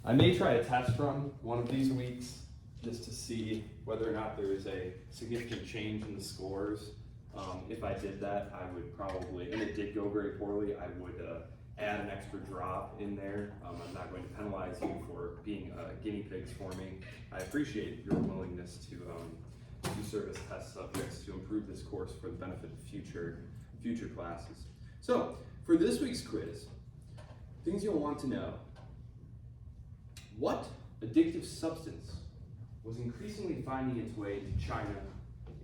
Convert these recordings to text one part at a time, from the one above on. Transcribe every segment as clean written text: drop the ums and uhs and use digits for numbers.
I may try a test run one of these weeks just to see whether or not there is a significant change in the scores. If I did that, I would probably, and it did go very poorly, I would add an extra drop in there. I'm not going to penalize you for being guinea pigs for me. I appreciate your willingness to serve as test subjects to improve this course for the benefit of future classes. So, for this week's quiz, things you'll want to know. What addictive substance was increasingly finding its way to China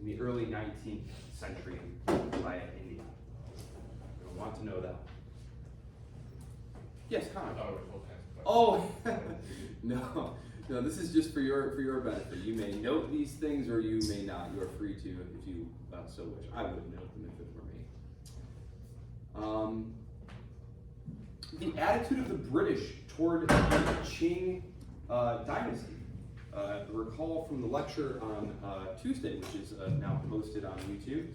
in the early 19th century via India? You'll want to know that. Yes, Connor. Oh, no, this is just for your benefit. You may note these things or you may not. You are free to if you so wish. I would note them if it were me. The attitude of the British toward the Qing dynasty. Recall from the lecture on Tuesday, which is now posted on YouTube.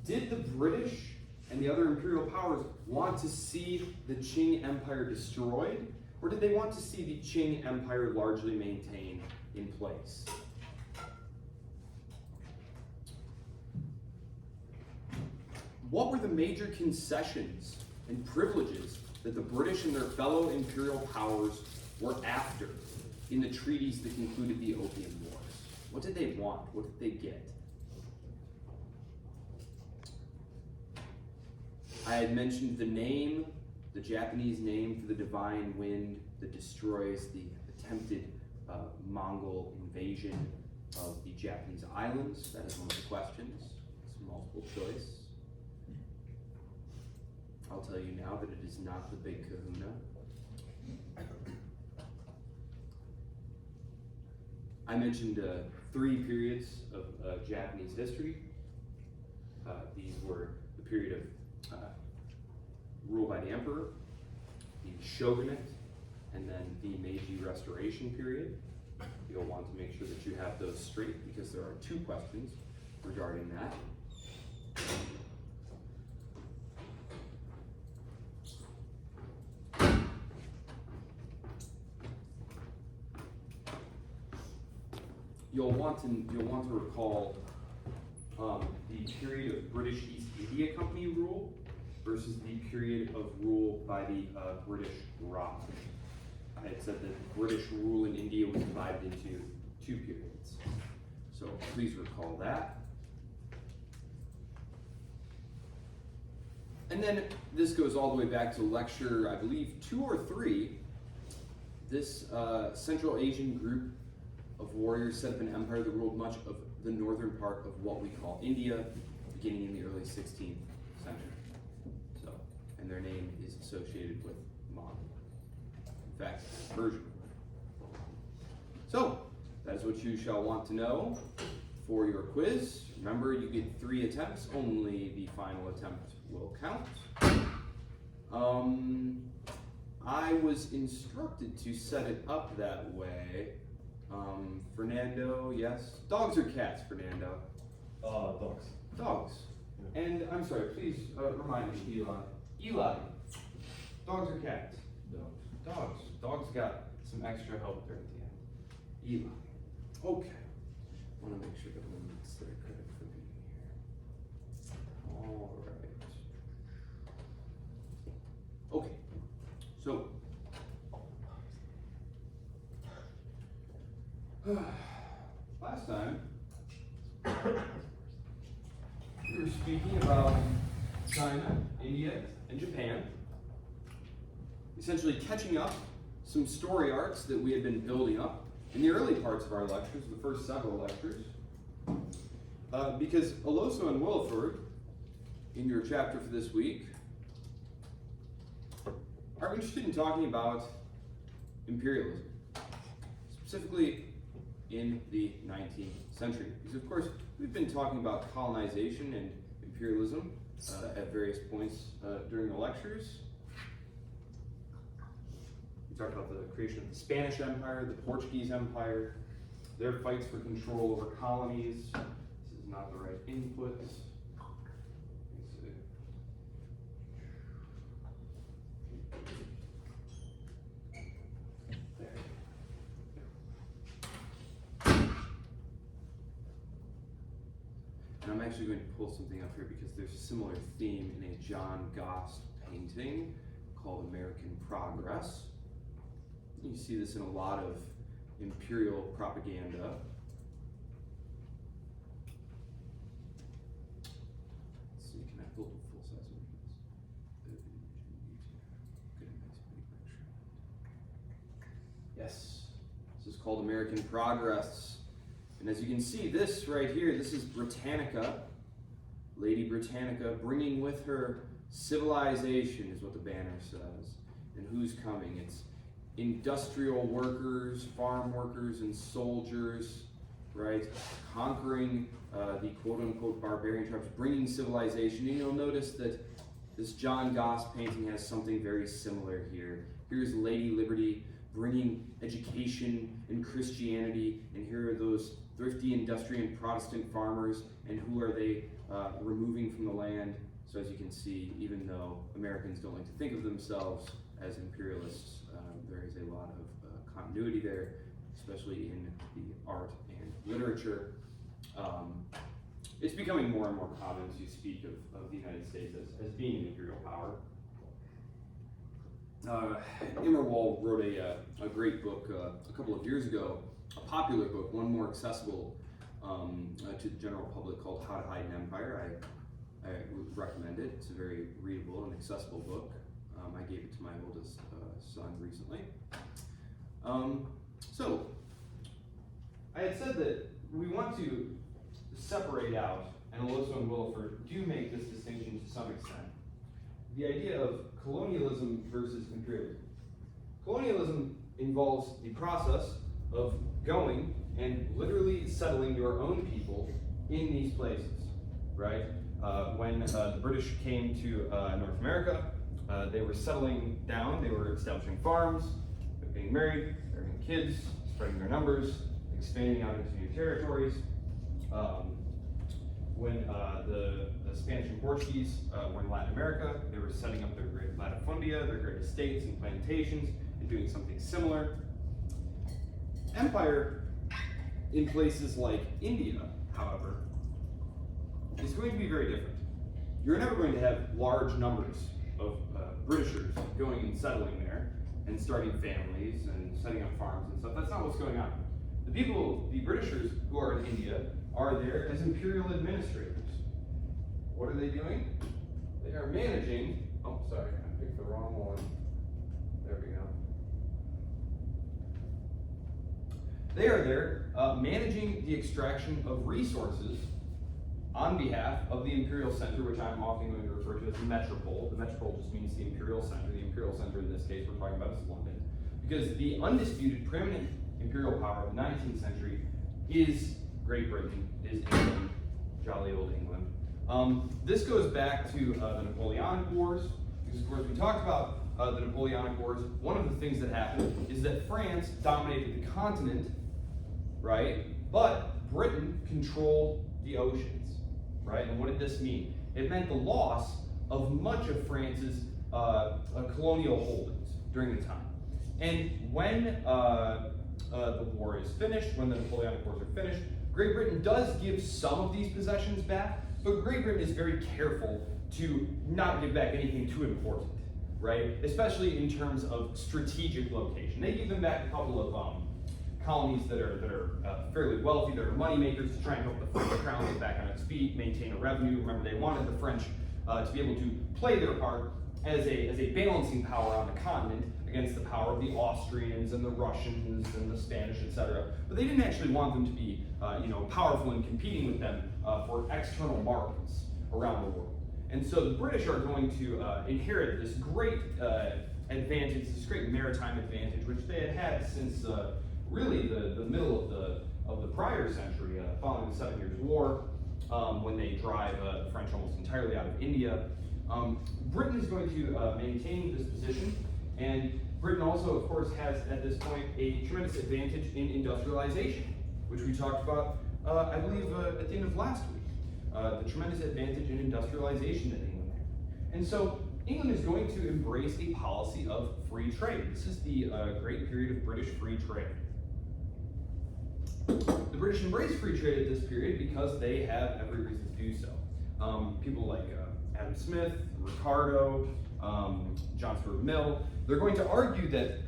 Did the British and the other imperial powers want to see the Qing Empire destroyed, or did they want to see the Qing Empire largely maintained in place? What were the major concessions and privileges that the British and their fellow imperial powers were after in the treaties that concluded the Opium Wars? What did they want? What did they get? I had mentioned the name, the Japanese name for the divine wind that destroys the attempted Mongol invasion of the Japanese islands. That is one of the questions. It's multiple choice. I'll tell you now that it is not the Big Kahuna. I mentioned 3 periods of Japanese history. These were the period of rule by the emperor, the shogunate, and then the Meiji Restoration period. You'll want to make sure that you have those straight because there are 2 questions regarding that. You'll want to recall the period of British East India Company rule versus the period of rule by the British Raj. I had said that British rule in India was divided into 2 periods. So please recall that. And then this goes all the way back to lecture, I believe, 2 or 3. This Central Asian group of warriors set up an empire that ruled much of the northern part of what we call India, beginning in the early 16th century. So, and their name is associated with Mon. In fact, Persian. So, that is what you shall want to know for your quiz. Remember, you get 3 attempts. Only the final attempt will count. I was instructed to set it up that way. Fernando, yes. Dogs or cats, Fernando? Dogs. Dogs. Yeah. And I'm sorry, please remind me. Eli. Dogs or cats? Dogs. Dogs. Dogs got some extra help there at the end. Eli. Okay. I want to make sure that everyone gets their credit for being here. All right. Okay. So. Last time, we were speaking about China, India, and Japan, essentially catching up some story arcs that we had been building up in the early parts of our lectures, the first several lectures, because Aloso and Williford, in your chapter for this week, are interested in talking about imperialism, specifically in the 19th century. Because of course, we've been talking about colonization and imperialism at various points during the lectures. We talked about the creation of the Spanish Empire, the Portuguese Empire, their fights for control over colonies. This is not the right input. And I'm actually going to pull something up here because there's a similar theme in a John Goss painting called American Progress. You see this in a lot of imperial propaganda. Let's see, can I pull up a full-size version of this? Good, nice big picture. Yes, this is called American Progress. And as you can see, this right here, this is Britannica, Lady Britannica, bringing with her civilization, is what the banner says. And who's coming? It's industrial workers, farm workers, and soldiers, right? Conquering the quote-unquote barbarian tribes, bringing civilization. And you'll notice that this John Goss painting has something very similar here. Here's Lady Liberty bringing education and Christianity, and here are those thrifty, industrial, Protestant farmers, and who are they removing from the land? So as you can see, even though Americans don't like to think of themselves as imperialists, there is a lot of continuity there, especially in the art and literature. It's becoming more and more common to speak of the United States as being an imperial power. Immerwald wrote a great book a couple of years ago, a popular book, one more accessible to the general public, called How to Hide an Empire. I would recommend it. It's a very readable and accessible book. I gave it to my oldest son recently. So, I had said that we want to separate out, and Alyssa and Williford do make this distinction to some extent, the idea of colonialism versus imperialism. Colonialism involves the process of going and literally settling your own people in these places, right? When the British came to North America, they were settling down, they were establishing farms, they were getting married, they were having kids, spreading their numbers, expanding out into new territories. When the Spanish and Portuguese were in Latin America, they were setting up their great latifundia, their great estates and plantations, and doing something similar. Empire in places like India, however, is going to be very different. You're never going to have large numbers of Britishers going and settling there and starting families and setting up farms and stuff. That's not what's going on. The Britishers who are in India are there as imperial administrators. What are they doing? They are managing, oh sorry, I picked the wrong one. There we go. They are there managing the extraction of resources on behalf of the imperial center, which I'm often going to refer to as the metropole. The metropole just means the imperial center. The imperial center in this case we're talking about is London. Because the undisputed preeminent imperial power of the 19th century is Great Britain, is England, jolly old England. This goes back to the Napoleonic Wars, because of course we talked about the Napoleonic Wars. One of the things that happened is that France dominated the continent, right? But Britain controlled the oceans, right? And what did this mean? It meant the loss of much of France's colonial holdings during the time. And when the war is finished, when the Napoleonic Wars are finished, Great Britain does give some of these possessions back, but Great Britain is very careful to not give back anything too important, right? Especially in terms of strategic location. They give them back a couple of colonies that are fairly wealthy, that are money makers, to try and help the French crown get back on its feet, maintain a revenue. Remember, they wanted the French to be able to play their part as a balancing power on the continent against the power of the Austrians and the Russians and the Spanish, etc. But they didn't actually want them to be, powerful and competing with them for external markets around the world. And so the British are going to inherit this great advantage, this great maritime advantage, which they had had since really the middle of the prior century, following the 7 Years' War, when they drive the French almost entirely out of India. Britain is going to maintain this position, and Britain also, of course, has at this point a tremendous advantage in industrialization, which we talked about, I believe, at the end of last week. The tremendous advantage in industrialization that England had. And so England is going to embrace a policy of free trade. This is the great period of British free trade. The British embraced free trade at this period because they have every reason to do so. People like Adam Smith, Ricardo, John Stuart Mill, they're going to argue that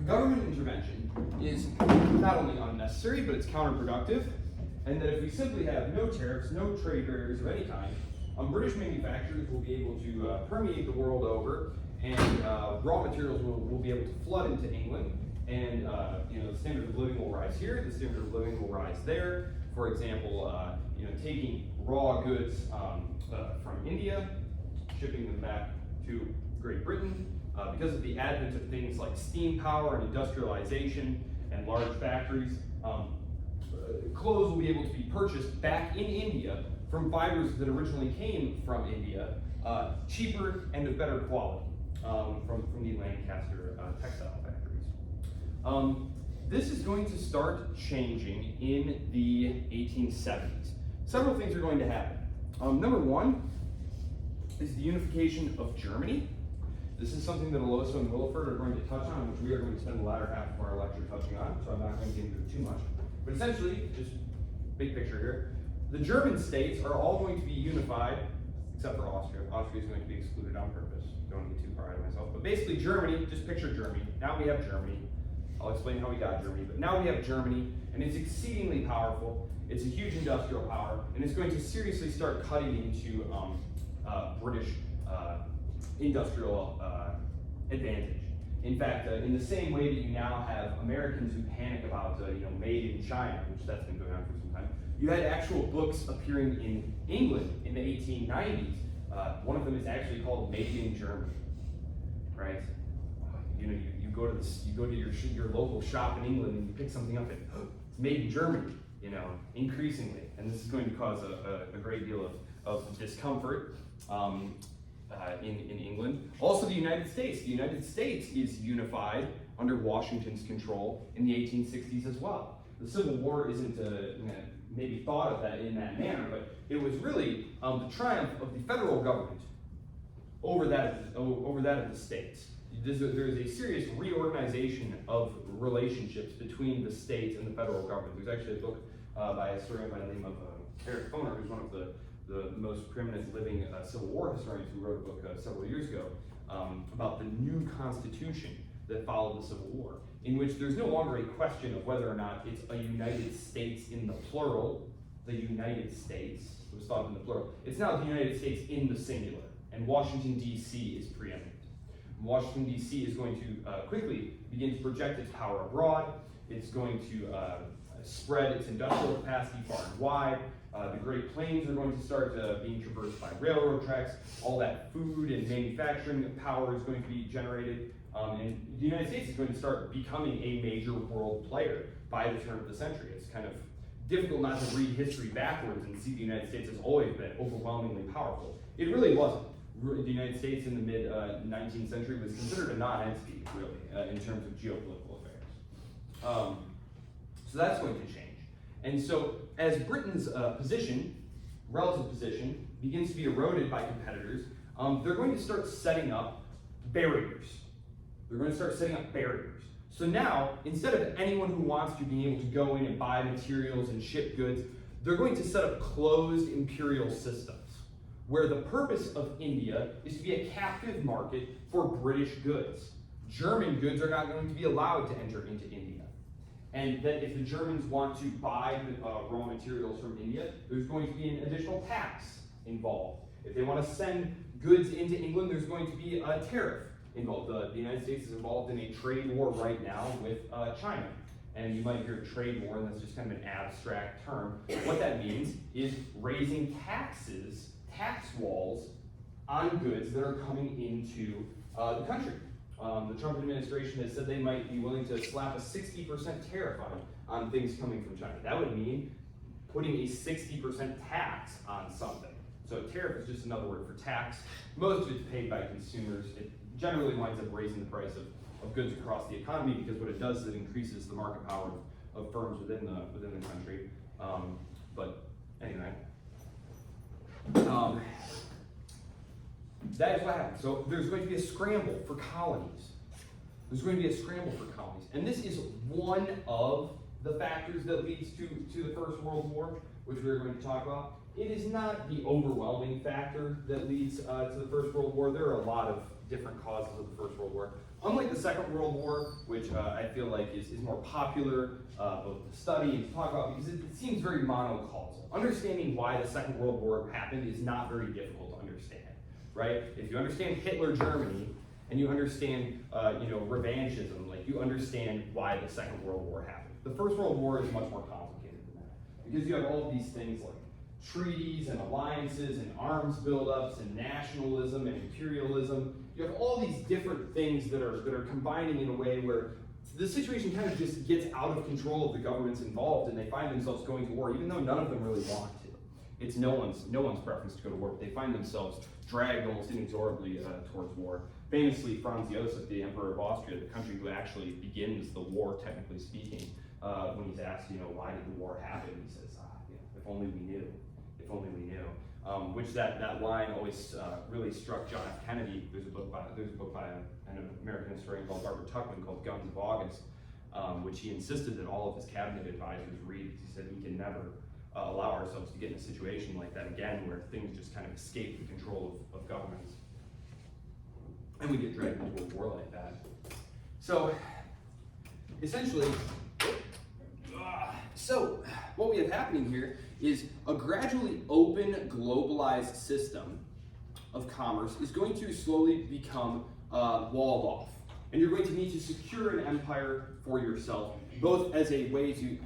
government intervention is not only unnecessary, but it's counterproductive, and that if we simply have no tariffs, no trade barriers of any kind, British manufacturers will be able to permeate the world over, and raw materials will be able to flood into England, and the standard of living will rise here, the standard of living will rise there. For example, taking raw goods from India, shipping them back to Great Britain, because of the advent of things like steam power and industrialization and large factories, clothes will be able to be purchased back in India from fibers that originally came from India, cheaper and of better quality from the Lancaster textile factories. This is going to start changing in the 1870s. Several things are going to happen. Number one is the unification of Germany. This is something that Aloso and Williford are going to touch on, which we are going to spend the latter half of our lecture touching on, so I'm not going to get into it too much. But essentially, just big picture here, the German states are all going to be unified, except for Austria. Austria is going to be excluded on purpose. Don't get too far out of myself. But basically, Germany, just picture Germany. Now we have Germany. I'll explain how we got Germany, but now we have Germany, and it's exceedingly powerful. It's a huge industrial power, and it's going to seriously start cutting into British industrial advantage. In fact, in the same way that you now have Americans who panic about made in China, which that's been going on for some time, you had actual books appearing in England in the 1890s. One of them is actually called Made in Germany, right? You go to your local shop in England and you pick something up and it's made in Germany, increasingly, and this is going to cause a great deal of discomfort in England. Also, the United States. The United States is unified under Washington's control in the 1860s as well. The Civil War isn't maybe thought of that in that manner, but it was really the triumph of the federal government over that of the states. There is a serious reorganization of relationships between the states and the federal government. There's actually a book by a historian by the name of Eric Foner, who's one of the most preeminent living Civil War historians, who wrote a book several years ago about the new Constitution that followed the Civil War, in which there's no longer a question of whether or not it's a United States in the plural, the United States, it was thought of in the plural. It's now the United States in the singular, and Washington, D.C. is preeminent. Washington, D.C. is going to quickly begin to project its power abroad. It's going to spread its industrial capacity far and wide. The Great Plains are going to start being traversed by railroad tracks. All that food and manufacturing power is going to be generated. And the United States is going to start becoming a major world player by the turn of the century. It's kind of difficult not to read history backwards and see the United States has always been overwhelmingly powerful. It really wasn't. The United States in the mid-19th century was considered a non-entity, really, in terms of geopolitical affairs. So that's going to change. And so as Britain's relative position, begins to be eroded by competitors, they're going to start setting up barriers. So now, instead of anyone who wants to be able to go in and buy materials and ship goods, they're going to set up closed imperial systems, where the purpose of India is to be a captive market for British goods. German goods are not going to be allowed to enter into India. And that if the Germans want to buy raw materials from India, there's going to be an additional tax involved. If they want to send goods into England, there's going to be a tariff involved. The United States is involved in a trade war right now with China. And you might hear trade war, and that's just kind of an abstract term. What that means is raising taxes, tax walls on goods that are coming into the country. The Trump administration has said they might be willing to slap a 60% tariff on things coming from China. That would mean putting a 60% tax on something. So tariff is just another word for tax. Most of it's paid by consumers. It generally winds up raising the price of goods across the economy, because what it does is it increases the market power of firms within the country. But anyway. That is what happens. So there's going to be a scramble for colonies. And this is one of the factors that leads to the First World War, which we're going to talk about. It is not the overwhelming factor that leads to the First World War. There are a lot of different causes of the First World War. Unlike the Second World War, which I feel like is more popular both to study and to talk about, because it seems very monocausal. Understanding why the Second World War happened is not very difficult to understand, right? If you understand Hitler Germany, and you understand, revanchism, like you understand why the Second World War happened. The First World War is much more complicated than that, because you have all of these things like treaties and alliances and arms buildups and nationalism and imperialism. You have all these different things that are combining in a way where the situation kind of just gets out of control of the governments involved, and they find themselves going to war, even though none of them really want to. It's no one's preference to go to war, but they find themselves dragged almost inexorably towards war. Famously, Franz Josef, the Emperor of Austria, the country who actually begins the war, technically speaking, when he's asked, why did the war happen, he says, if only we knew. If only we knew. Which that line always really struck John F. Kennedy. There's a book by an American historian called Barbara Tuchman called Guns of August, which he insisted that all of his cabinet advisors read, because he said we can never allow ourselves to get in a situation like that again, where things just kind of escape the control of governments. And we get dragged into a war like that. So, essentially, what we have happening here is a gradually open, globalized system of commerce is going to slowly become walled off. And you're going to need to secure an empire for yourself, both as a way to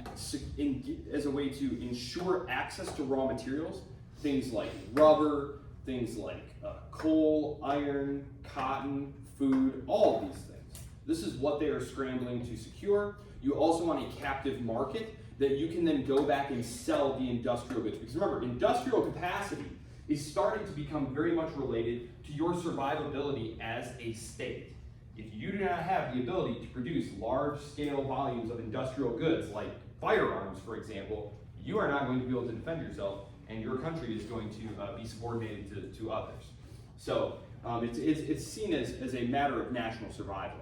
ensure access to raw materials, things like rubber, things like coal, iron, cotton, food, all of these things. This is what they are scrambling to secure. You also want a captive market that you can then go back and sell the industrial goods. Because remember, industrial capacity is starting to become very much related to your survivability as a state. If you do not have the ability to produce large-scale volumes of industrial goods, like firearms, for example, you are not going to be able to defend yourself, and your country is going to be subordinated to others. So it's seen as a matter of national survival.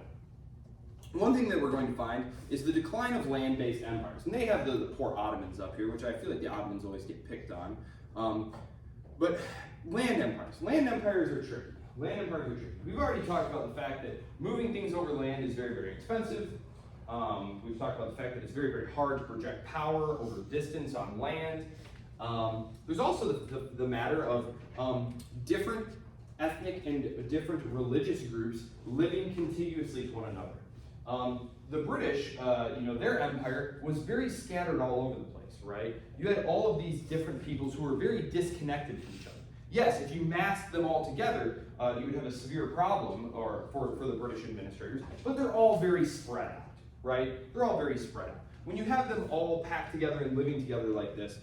One thing that we're going to find is the decline of land-based empires. And they have the poor Ottomans up here, which I feel like the Ottomans always get picked on. But land empires are tricky. We've already talked about the fact that moving things over land is very, very expensive. We've talked about the fact that it's very, very hard to project power over distance on land. There's also the matter of different ethnic and different religious groups living contiguously to one another. The British, their empire was very scattered all over the place, right? You had all of these different peoples who were very disconnected from each other. Yes, if you massed them all together, you would have a severe problem for the British administrators, but they're all very spread out, right? They're all very spread out. When you have them all packed together and living together like this,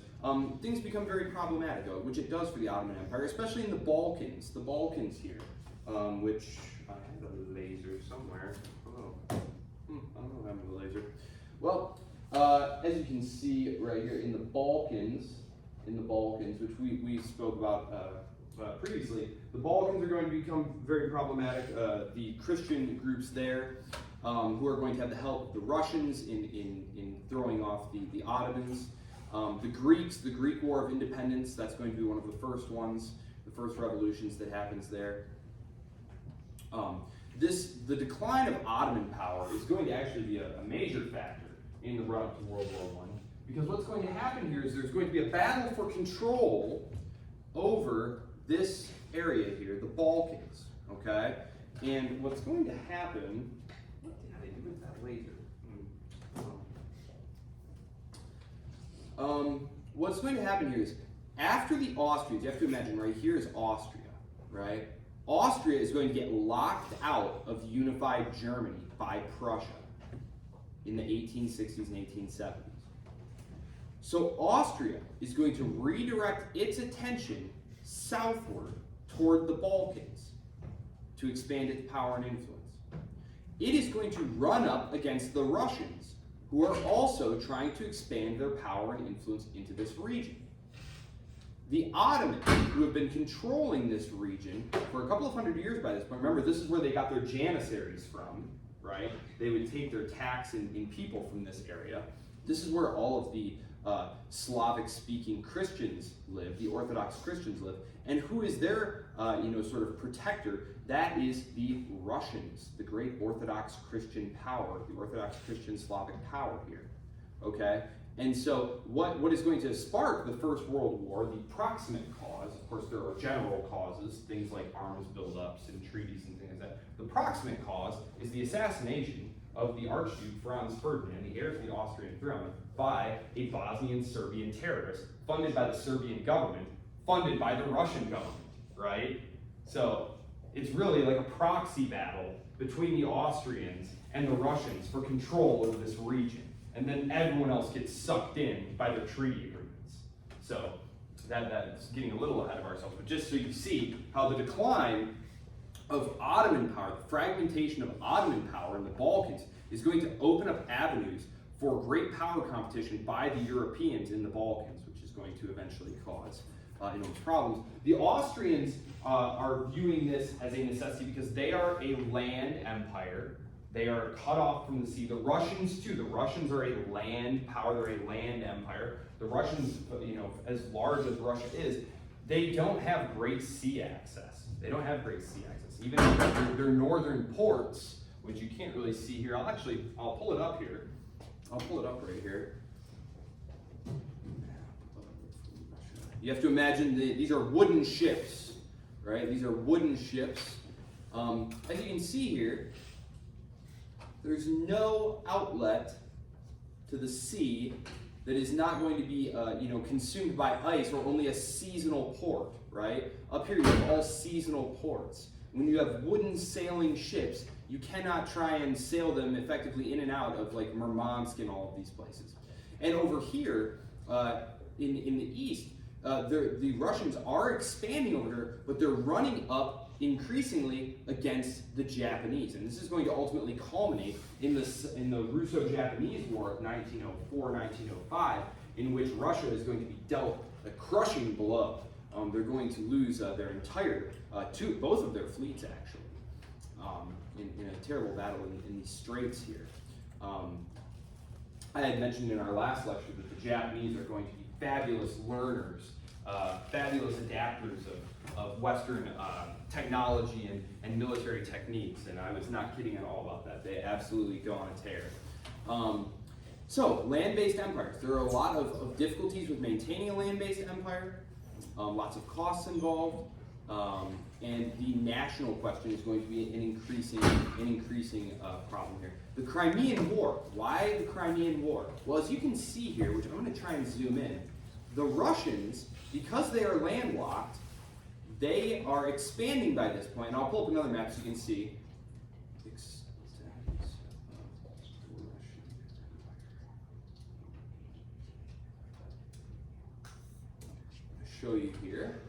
things become very problematic, which it does for the Ottoman Empire, especially in the Balkans. The Balkans here, which I have a laser somewhere. I don't have a laser. Well, as you can see right here in the Balkans, which we spoke about previously, the Balkans are going to become very problematic. The Christian groups there, who are going to have the help of the Russians in throwing off the Ottomans. The Greeks, the Greek War of Independence, that's going to be one of the first ones, the first revolutions that happens there. The decline of Ottoman power is going to actually be a major factor in the run-up to World War I, because what's going to happen here is there's going to be a battle for control over this area here, the Balkans, okay? And what's going to happen, what did I do with that laser? What's going to happen here is, after the Austrians, you have to imagine, right here is Austria, right? Austria is going to get locked out of unified Germany by Prussia in the 1860s and 1870s. So Austria is going to redirect its attention southward toward the Balkans to expand its power and influence. It is going to run up against the Russians, who are also trying to expand their power and influence into this region. The Ottomans, who have been controlling this region for a couple of hundred years by this point, remember, this is where they got their janissaries from, right? They would take their tax in people from this area. This is where all of the Slavic-speaking Christians live, the Orthodox Christians live. And who is their, sort of protector? That is the Russians, the great Orthodox Christian power, the Orthodox Christian Slavic power here, okay? And so what is going to spark the First World War, the proximate cause, of course there are general causes, things like arms buildups and treaties and things like that. The proximate cause is the assassination of the Archduke Franz Ferdinand, the heir to the Austrian throne, by a Bosnian Serbian terrorist, funded by the Serbian government, funded by the Russian government, right? So it's really like a proxy battle between the Austrians and the Russians for control over this region. And then everyone else gets sucked in by their treaty agreements. So that's getting a little ahead of ourselves, but just so you see how the decline of Ottoman power, the fragmentation of Ottoman power in the Balkans is going to open up avenues for great power competition by the Europeans in the Balkans, which is going to eventually cause enormous problems. The Austrians are viewing this as a necessity because they are a land empire. They are cut off from the sea. The Russians too. The Russians are a land power. They're a land empire. The Russians, as large as Russia is, they don't have great sea access. They don't have great sea access. Even their northern ports, which you can't really see here. I'll pull it up here. I'll pull it up right here. You have to imagine these are wooden ships, right? These are wooden ships. As you can see here, there's no outlet to the sea that is not going to be, consumed by ice or only a seasonal port, right? Up here you have all seasonal ports. When you have wooden sailing ships, you cannot try and sail them effectively in and out of like Murmansk and all of these places. And over here, in the east, the Russians are expanding over here, but they're running up increasingly against the Japanese. And this is going to ultimately culminate in the Russo-Japanese War of 1904-1905, in which Russia is going to be dealt a crushing blow. They're going to lose their entire, both of their fleets actually, in a terrible battle in these straits here. I had mentioned in our last lecture that the Japanese are going to be fabulous learners, fabulous adapters of Western technology and military techniques, and I was not kidding at all about that. They absolutely go on a tear. So, land-based empires. There are a lot of difficulties with maintaining a land-based empire, lots of costs involved, and the national question is going to be an increasing problem here. The Crimean War. Why the Crimean War? Well, as you can see here, which I'm going to try and zoom in, the Russians, because they are landlocked, they are expanding by this point. And I'll pull up another map so you can see. Show you here.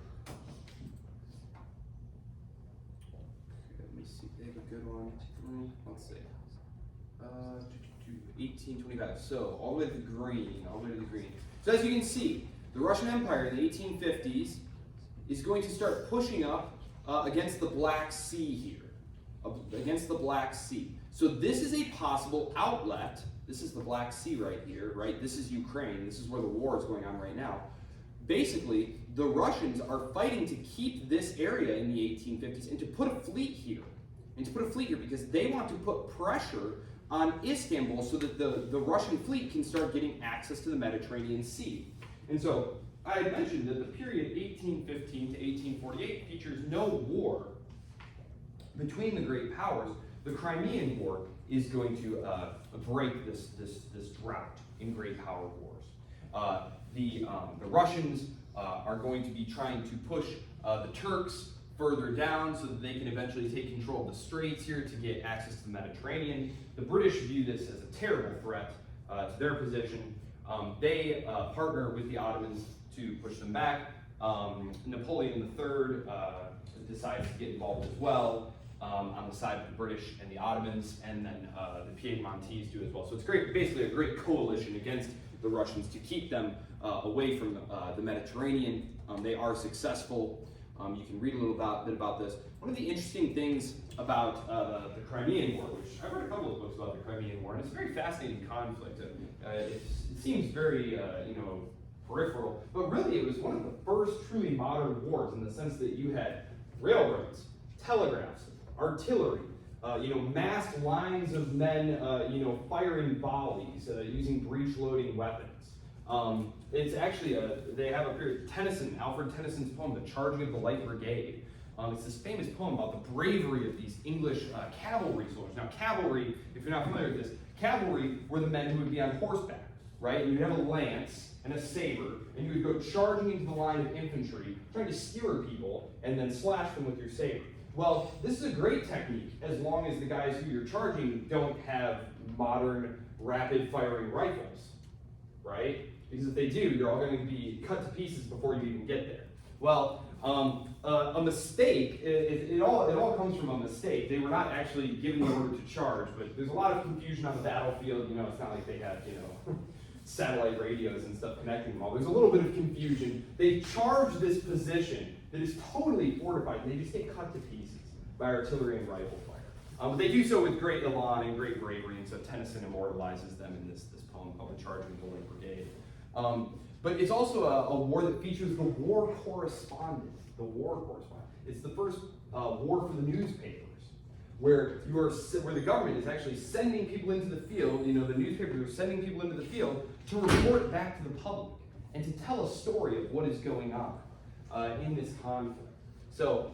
Let me see. They have a good one. Let's see. 1825. So all the way to the green. So as you can see, the Russian Empire in the 1850s is going to start pushing up against the Black Sea here. Against the Black Sea. So this is a possible outlet. This is the Black Sea right here, right? This is Ukraine. This is where the war is going on right now. Basically, the Russians are fighting to keep this area in the 1850s and to put a fleet here. Because they want to put pressure on Istanbul so that the Russian fleet can start getting access to the Mediterranean Sea. And so I had mentioned that the period 1815 to 1848 features no war between the great powers. The Crimean War is going to break this drought in great power wars. The Russians are going to be trying to push the Turks further down so that they can eventually take control of the straits here to get access to the Mediterranean. The British view this as a terrible threat to their position. They partner with the Ottomans to push them back. Napoleon III decides to get involved as well on the side of the British and the Ottomans, and then the Piedmontese do as well. So it's basically a great coalition against the Russians to keep them away from the Mediterranean. They are successful. You can read a little bit about this. One of the interesting things about the Crimean War, which I've read a couple of books about the Crimean War, and it's a very fascinating conflict. It seems very, peripheral, but really it was one of the first truly modern wars in the sense that you had railroads, telegraphs, artillery, massed lines of men, firing volleys, using breech-loading weapons. It's actually, they have a period, Alfred Tennyson's poem, The Charging of the Light Brigade. It's this famous poem about the bravery of these English cavalry soldiers. Now, cavalry, if you're not familiar with this, cavalry were the men who would be on horseback, right? And you'd have a lance and a saber, and you would go charging into the line of infantry, trying to skewer people, and then slash them with your saber. Well, this is a great technique as long as the guys who you're charging don't have modern rapid-firing rifles, right? Because if they do, you're all going to be cut to pieces before you even get there. Well, a mistake, it all comes from a mistake. They were not actually given the order to charge, but there's a lot of confusion on the battlefield. It's not like they had, satellite radios and stuff connecting them all. There's a little bit of confusion. They charge this position that is totally fortified, and they just get cut to pieces by artillery and rifle fire. But they do so with great elan and great bravery, and so Tennyson immortalizes them in this poem called The Charging of the Light Brigade. But it's also a war that features the war correspondent. The war correspondent. It's the first war for the newspapers, where the government is actually sending people into the field. The newspapers are sending people into the field to report back to the public and to tell a story of what is going on in this conflict. So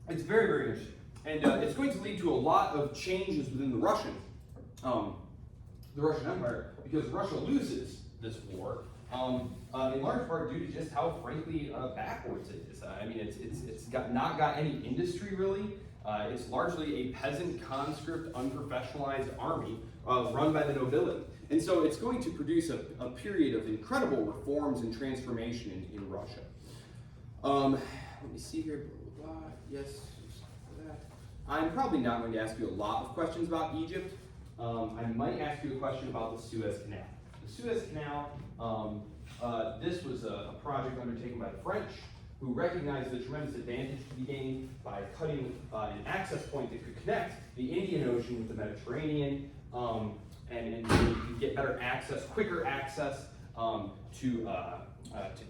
it's very, very interesting, and it's going to lead to a lot of changes within the Russian Empire, because Russia loses this war, in large part due to just how, frankly, backwards it is. It's not got any industry, really. It's largely a peasant, conscript, unprofessionalized army run by the nobility. And so it's going to produce a period of incredible reforms and transformation in Russia. Let me see here. Blah, blah, blah. Yes, that. I'm probably not going to ask you a lot of questions about Egypt. I might ask you a question about the Suez Canal. The Suez Canal, this was a project undertaken by the French, who recognized the tremendous advantage to be gained by cutting an access point that could connect the Indian Ocean with the Mediterranean, and you could get better access, quicker access to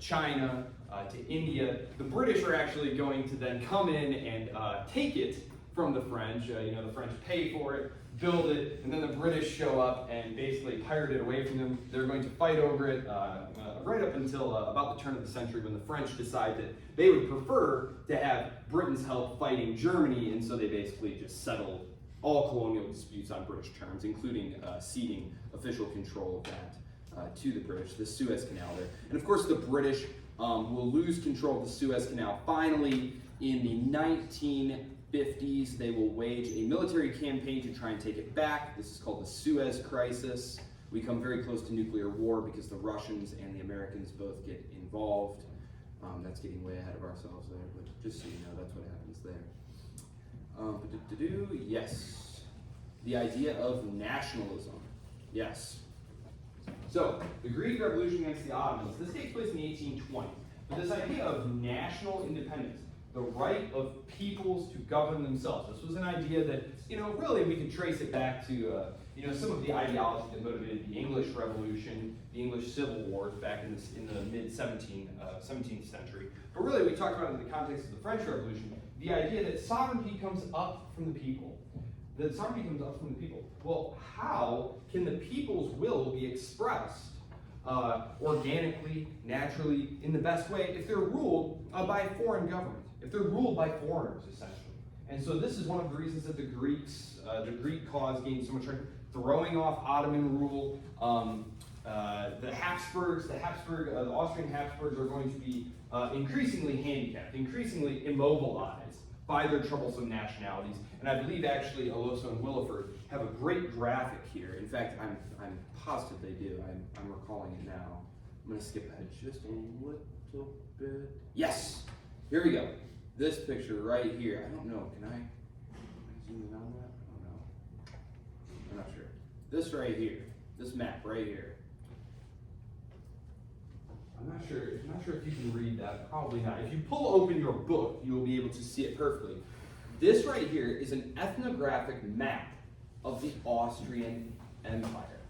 China, to India. The British are actually going to then come in and take it from the French. The French pay for it, build it, and then the British show up and basically pirate it away from them. They're going to fight over it right up until about the turn of the century, when the French decide that they would prefer to have Britain's help fighting Germany, and so they basically just settled all colonial disputes on British terms, including ceding official control of that to the British, the Suez Canal there. And of course the British will lose control of the Suez Canal. Finally, in the 1950s, they will wage a military campaign to try and take it back. This is called the Suez Crisis. We come very close to nuclear war because the Russians and the Americans both get involved. That's getting way ahead of ourselves there, but just so you know, that's what happens there. Yes. The idea of nationalism. Yes. So, the Greek Revolution against the Ottomans, this takes place in the 1820s. But this idea of national independence, the right of peoples to govern themselves, this was an idea that, really we can trace it back to, some of the ideology that motivated the English Revolution, the English Civil Wars back in the mid-17th century. But really, we talked about it in the context of the French Revolution, the idea that sovereignty comes up from the people. That sovereignty comes up from the people. Well, how can the people's will be expressed organically, naturally, in the best way if they're ruled by a foreign government, if they're ruled by foreigners, essentially? And so this is one of the reasons that the Greek cause gained so much strength, throwing off Ottoman rule. The Austrian Habsburgs are going to be increasingly handicapped, increasingly immobilized by their troublesome nationalities. And I believe actually Oloso and Willeford have a great graphic here. In fact, I'm positive they do. I'm recalling it now. I'm going to skip ahead just a little bit. Yes! Here we go. This picture right here. I don't know. Can I zoom in on that? I don't know. I'm not sure. This right here. This map right here. I'm not sure if you can read that. Probably not. If you pull open your book, you will be able to see it perfectly. This right here is an ethnographic map of the Austrian Empire.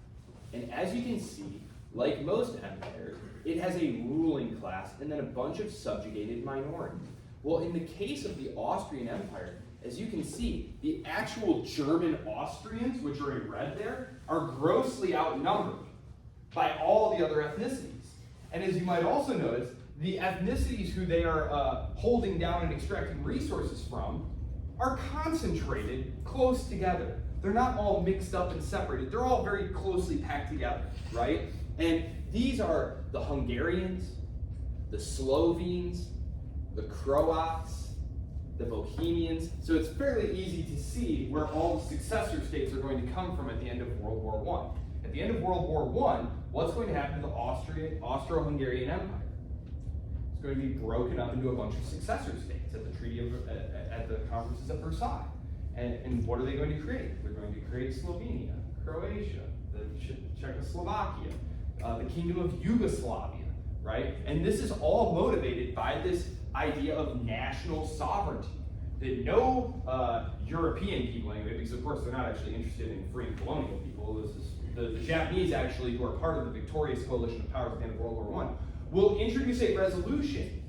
And as you can see, like most empires, it has a ruling class and then a bunch of subjugated minorities. Well, in the case of the Austrian Empire, as you can see, the actual German Austrians, which are in red there, are grossly outnumbered by all the other ethnicities. And as you might also notice, the ethnicities who they are holding down and extracting resources from are concentrated close together. They're not all mixed up and separated. They're all very closely packed together, right? And these are the Hungarians, the Slovenes, the Croats, the Bohemians. So it's fairly easy to see where all the successor states are going to come from at the end of World War I. At the end of World War I, what's going to happen to the Austro-Hungarian Empire? It's going to be broken up into a bunch of successor states at the at the conferences at Versailles. And what are they going to create? They're going to create Slovenia, Croatia, Czechoslovakia, the Kingdom of Yugoslavia, right? And this is all motivated by this idea of national sovereignty that no European people, anyway, because of course they're not actually interested in freeing colonial people. This is the Japanese, actually, who are part of the victorious coalition of powers at the end of World War I, will introduce a resolution.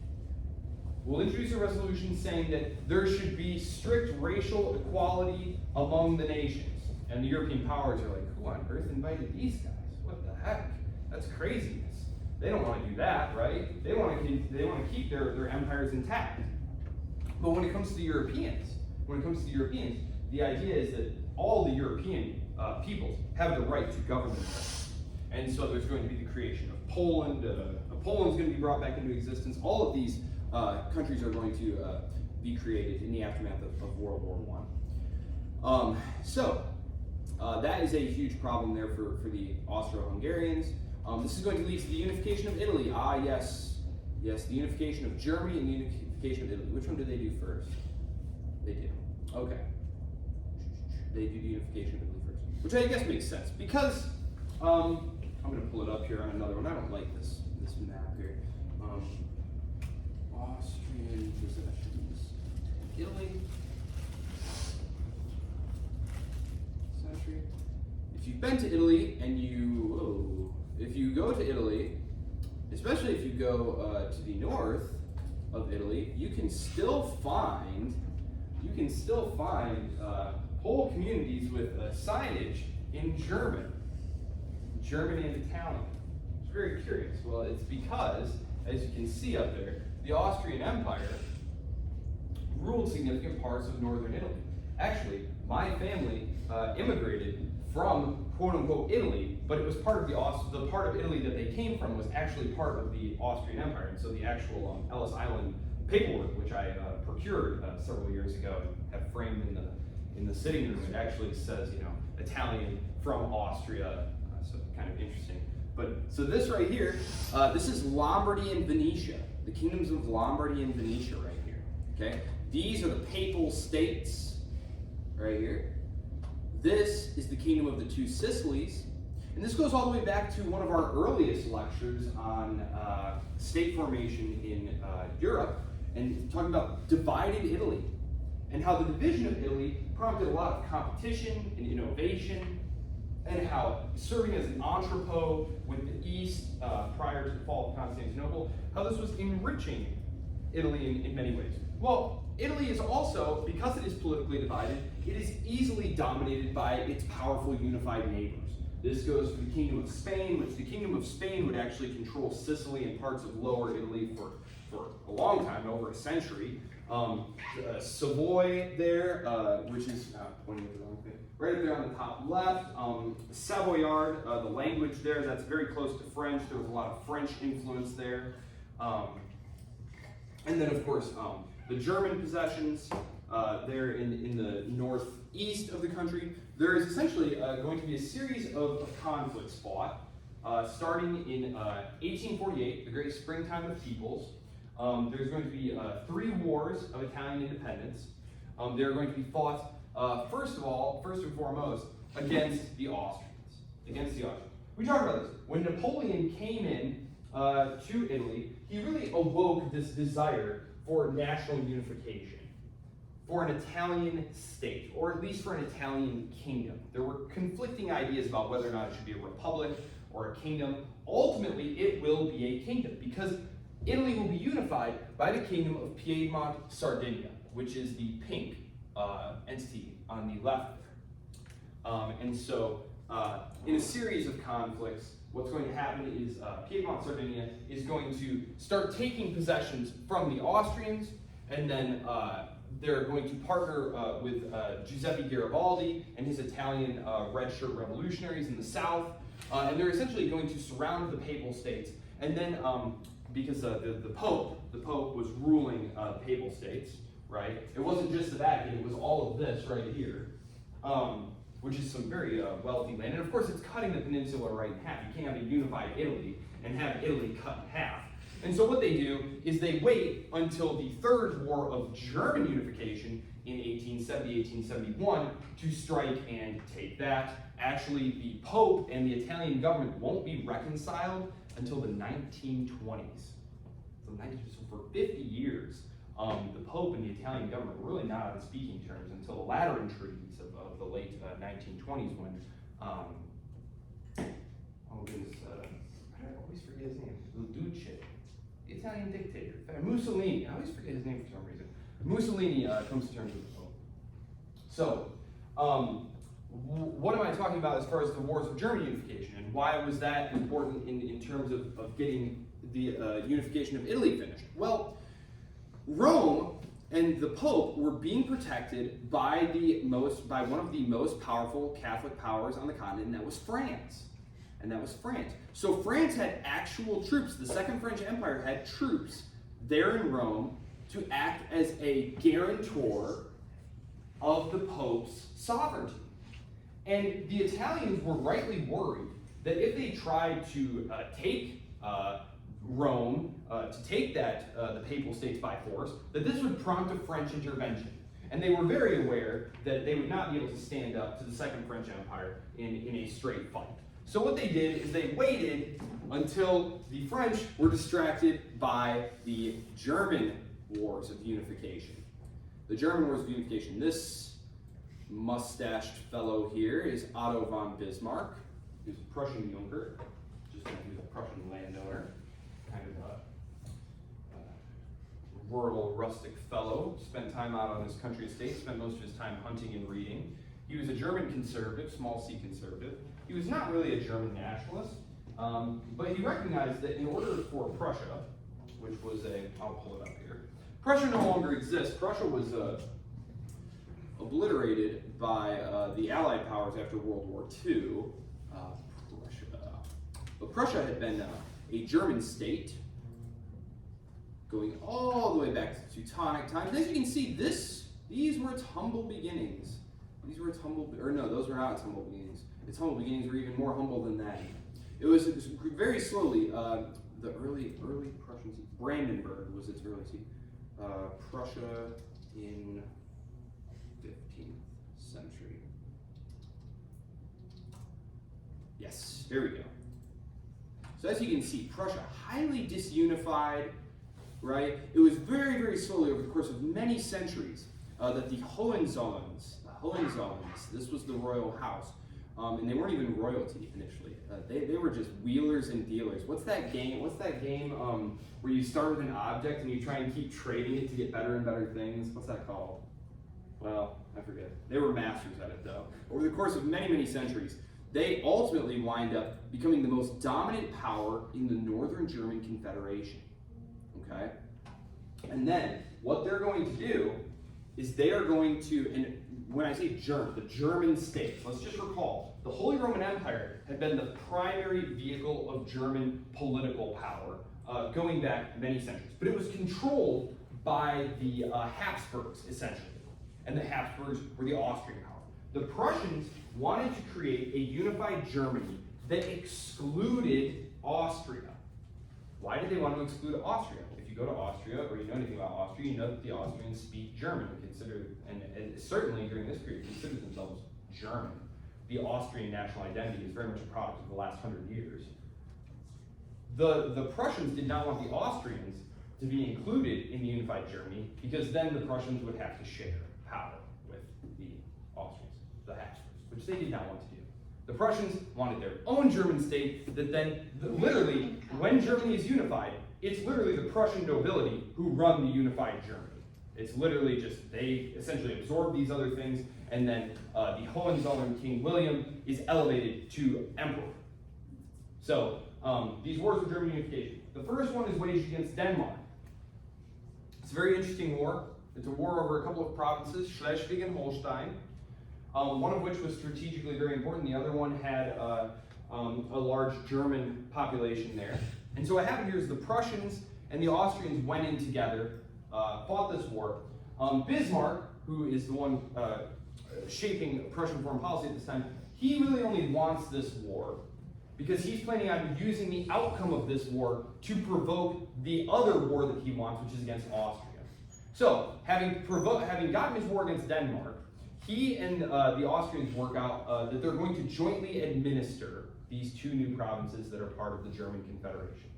We'll introduce a resolution saying that there should be strict racial equality among the nations. And the European powers are like, who on earth invited these guys? What the heck? That's craziness. They don't want to do that, right? They want to keep their empires intact. But when it comes to the Europeans, the idea is that all the European peoples have the right to govern themselves. And so there's going to be the creation of Poland. Poland's going to be brought back into existence. All of these countries are going to be created in the aftermath of World War I. That is a huge problem there for the Austro-Hungarians. This is going to lead to the unification of Italy. Ah, yes, the unification of Germany and the unification of Italy. Which one do they do first? They do. Okay. They do the unification of Italy first, which I guess makes sense because I'm going to pull it up here on another one. I don't like this map here. Austrian possessions. Italy. Century. If you've been to Italy and if you go to Italy, especially if you go to the north of Italy, you can still find whole communities with signage in German and Italian. It's very curious. Well, it's because, as you can see up there, the Austrian Empire ruled significant parts of northern Italy. Actually, my family immigrated from quote-unquote Italy, but it was part of the part of Italy that they came from was actually part of the Austrian Empire. And so the actual Ellis Island paperwork, which I procured several years ago and have framed in the sitting room, it actually says, Italian from Austria. So kind of interesting. But so this right here, this is Lombardy and Venetia, the kingdoms of Lombardy and Venetia right here. Okay, these are the papal states right here. This is the kingdom of the two Sicilies, and this goes all the way back to one of our earliest lectures on state formation in Europe, and talking about divided Italy, and how the division of Italy prompted a lot of competition and innovation, and how serving as an entrepot with the East prior to the fall of Constantinople, how this was enriching Italy in many ways. Well, Italy is also, because it is politically divided, it is easily dominated by its powerful unified neighbors. This goes for the Kingdom of Spain, which the Kingdom of Spain would actually control Sicily and parts of Lower Italy for a long time, over a century. Savoy there, which is pointing at the wrong thing. Right up there on the top left, Savoyard, the language there, that's very close to French. There was a lot of French influence there. And then, of course, the German possessions there in the northeast of the country. There is essentially going to be a series of conflicts fought, starting in 1848, the Great Springtime of Peoples. There's going to be 3 wars of Italian independence. They're going to be fought, first and foremost, against the Austrians. We talked about this. When Napoleon came in to Italy, he really awoke this desire for national unification, for an Italian state, or at least for an Italian kingdom. There were conflicting ideas about whether or not it should be a republic or a kingdom. Ultimately, it will be a kingdom, because Italy will be unified by the kingdom of Piedmont Sardinia, which is the pink entity on the left there. And so, in a series of conflicts, what's going to happen is Piedmont Sardinia is going to start taking possessions from the Austrians, and then they're going to partner with Giuseppe Garibaldi and his Italian red shirt revolutionaries in the south, and they're essentially going to surround the Papal States. And then, because the Pope was ruling Papal States, right? It wasn't just the Vatican; it was all of this right here. Which is some very wealthy land. And of course, it's cutting the peninsula right in half. You can't have a unified Italy and have Italy cut in half. And so what they do is they wait until the Third War of German Unification in 1870, 1871 to strike and take that. Actually, the Pope and the Italian government won't be reconciled until the 1920s. So for 50 years, the Pope and the Italian government were really not on speaking terms until the Lateran treaties of the late 1920s, when, oh goodness, I always forget his name, Luduce, the Italian dictator, Mussolini, I always forget his name for some reason. Mussolini comes to terms with the Pope. So, what am I talking about as far as the wars of German unification, and why was that important in terms of getting the unification of Italy finished? Well, Rome and the Pope were being protected by one of the most powerful Catholic powers on the continent, and that was France. So France had actual troops. The Second French Empire had troops there in Rome to act as a guarantor of the Pope's sovereignty. And the Italians were rightly worried that if they tried to take Rome, to take the Papal States by force, that this would prompt a French intervention. And they were very aware that they would not be able to stand up to the Second French Empire in a straight fight. So what they did is they waited until the French were distracted by the German Wars of Unification. The German Wars of Unification. This mustached fellow here is Otto von Bismarck, who's a Prussian Junker, just like he was a Prussian landowner. Kind of a rural, rustic fellow, spent time out on his country estate, spent most of his time hunting and reading. He was a German conservative, small c conservative. He was not really a German nationalist, but he recognized that in order for Prussia, which was I'll pull it up here, Prussia no longer exists. Prussia was obliterated by the Allied powers after World War II. But Prussia had been a German state, going all the way back to Teutonic times. And as you can see, these were its humble beginnings. Those were not its humble beginnings. Its humble beginnings were even more humble than that. It was very slowly, the early Prussian seat, Brandenburg was its early seat. Prussia in 15th century. Yes, there we go. So as you can see, Prussia, highly disunified, right? It was very, very slowly over the course of many centuries that the Hohenzollerns, this was the royal house, and they weren't even royalty initially. They were just wheelers and dealers. What's that game where you start with an object and you try and keep trading it to get better and better things? What's that called? Well, I forget. They were masters at it though. Over the course of many, many centuries, they ultimately wind up becoming the most dominant power in the Northern German Confederation. Okay? And then what they're going to do is they are going to, and when I say German, the German states, let's just recall, the Holy Roman Empire had been the primary vehicle of German political power going back many centuries. But it was controlled by the Habsburgs, essentially. And the Habsburgs were the Austrian power. The Prussians wanted to create a unified Germany that excluded Austria. Why did they want to exclude Austria? If you go to Austria, or you know anything about Austria, you know that the Austrians speak German, and certainly during this period, consider themselves German. The Austrian national identity is very much a product of the last 100 years. The Prussians did not want the Austrians to be included in the unified Germany, because then the Prussians would have to share power with the Austrians, the Habsburgs, which they did not want to do. The Prussians wanted their own German state that then, literally, when Germany is unified, it's literally the Prussian nobility who run the unified Germany. It's literally just, they essentially absorb these other things, and then the Hohenzollern King William is elevated to emperor. So, these wars for German unification. The first one is waged against Denmark. It's a very interesting war. It's a war over a couple of provinces, Schleswig and Holstein, one of which was strategically very important. The other one had a large German population there. And so what happened here is the Prussians and the Austrians went in together, fought this war. Bismarck, who is the one shaping Prussian foreign policy at this time, he really only wants this war because he's planning on using the outcome of this war to provoke the other war that he wants, which is against Austria. So, having gotten his war against Denmark, he and the Austrians work out that they're going to jointly administer these two new provinces that are part of the German Confederation.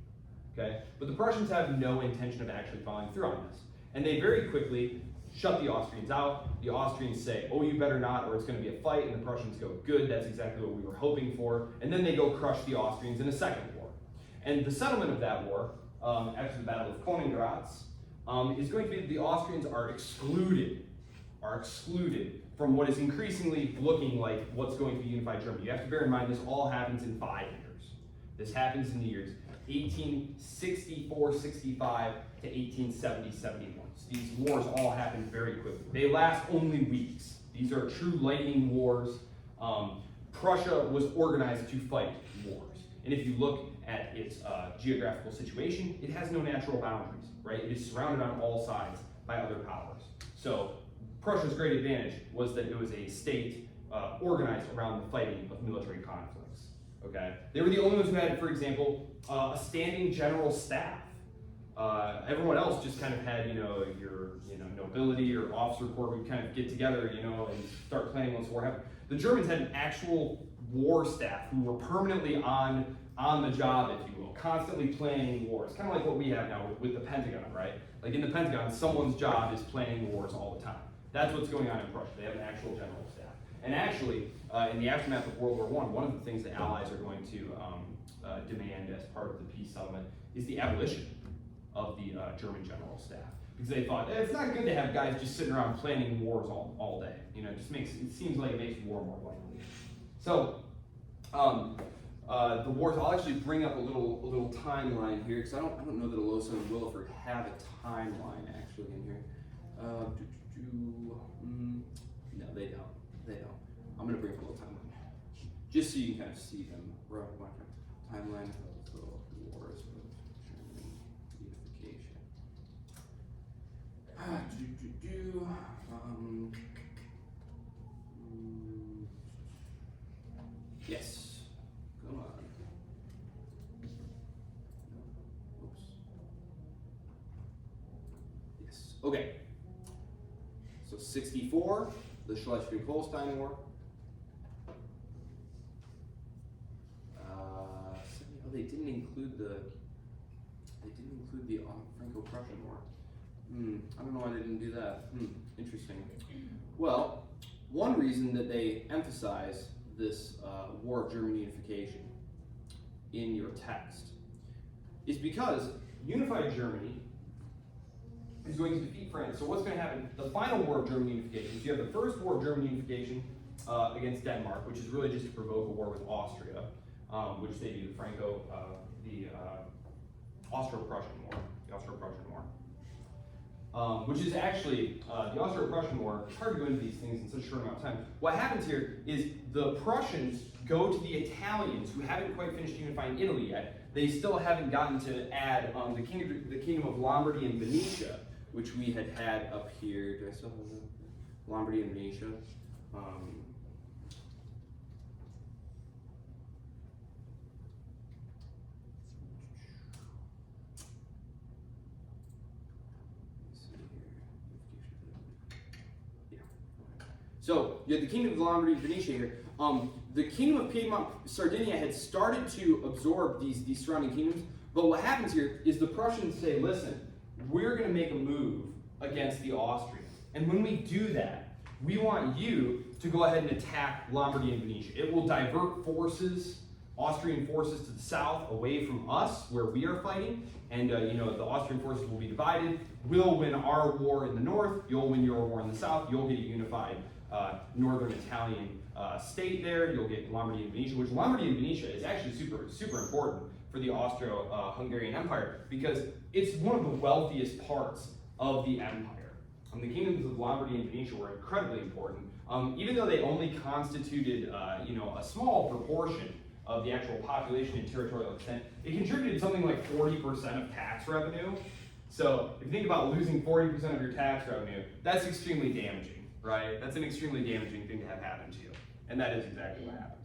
Okay? But the Prussians have no intention of actually following through on this. And they very quickly shut the Austrians out. The Austrians say, oh, you better not, or it's going to be a fight. And the Prussians go, good, that's exactly what we were hoping for. And then they go crush the Austrians in a second war. And the settlement of that war, after the Battle of Königgrätz, is going to be that the Austrians are excluded from what is increasingly looking like what's going to be unified Germany. You have to bear in mind this all happens in 5 years. This happens in the years 1864-65 to 1870-71. So these wars all happen very quickly. They last only weeks. These are true lightning wars. Prussia was organized to fight wars. And if you look at its geographical situation, it has no natural boundaries, right? It is surrounded on all sides by other powers. So Prussia's great advantage was that it was a state organized around the fighting of military conflicts. Okay, they were the only ones who had, for example, a standing general staff. Everyone else just kind of had, your nobility or officer corps would kind of get together, and start planning once the war happened. The Germans had an actual war staff who were permanently on the job, if you will, constantly planning wars. Kind of like what we have now with the Pentagon, right? Like in the Pentagon, someone's job is planning wars all the time. That's what's going on in Prussia. They have an actual general staff. And actually, in the aftermath of World War I, one of the things the Allies are going to demand as part of the peace settlement is the abolition of the German general staff. Because they thought, it's not good to have guys just sitting around planning wars all day. It seems like it makes war more likely. So, the wars, I'll actually bring up a little timeline here, because I don't know that Alosa and Williford have a timeline actually in here. No, they don't. I'm going to bring up a little timeline, just so you can kind of see them. Timeline of the wars of German unification. Yes. Come on. Oops. Yes. Okay. So 64, the Schleswig-Holstein War. They didn't include the Franco-Prussian War. I don't know why they didn't do that. Interesting. Well, one reason that they emphasize this War of German Unification in your text is because unified Germany is going to defeat France. So what's going to happen? The final War of German Unification. So you have the first War of German Unification against Denmark, which is really just to provoke a war with Austria. Which they do, the Austro-Prussian War, which is actually, the Austro-Prussian War, it's hard to go into these things in such a short amount of time. What happens here is the Prussians go to the Italians, who haven't quite finished unifying Italy yet. They still haven't gotten to add the kingdom of Lombardy and Venetia, which we had up here. Do I still have Lombardy and Venetia? So you have the kingdom of Lombardy and Venetia here. The kingdom of Piedmont, Sardinia had started to absorb these surrounding kingdoms, But what happens here is the Prussians say, listen, we're going to make a move against the Austrians. And when we do that, we want you to go ahead and attack Lombardy and Venetia. It will divert forces, Austrian forces to the south, away from us, where we are fighting. And the Austrian forces will be divided. We'll win our war in the north. You'll win your war in the south. You'll get a unified northern Italian state there. You'll get Lombardy and Venetia, which Lombardy and Venetia is actually super important for the Austro-Hungarian Empire because it's one of the wealthiest parts of the empire. The kingdoms of Lombardy and Venetia were incredibly important, even though they only constituted a small proportion of the actual population and territorial extent. It contributed something like 40% of tax revenue. So if you think about losing 40% of your tax revenue, that's extremely damaging, right? That's an extremely damaging thing to have happen to you. And that is exactly what happened.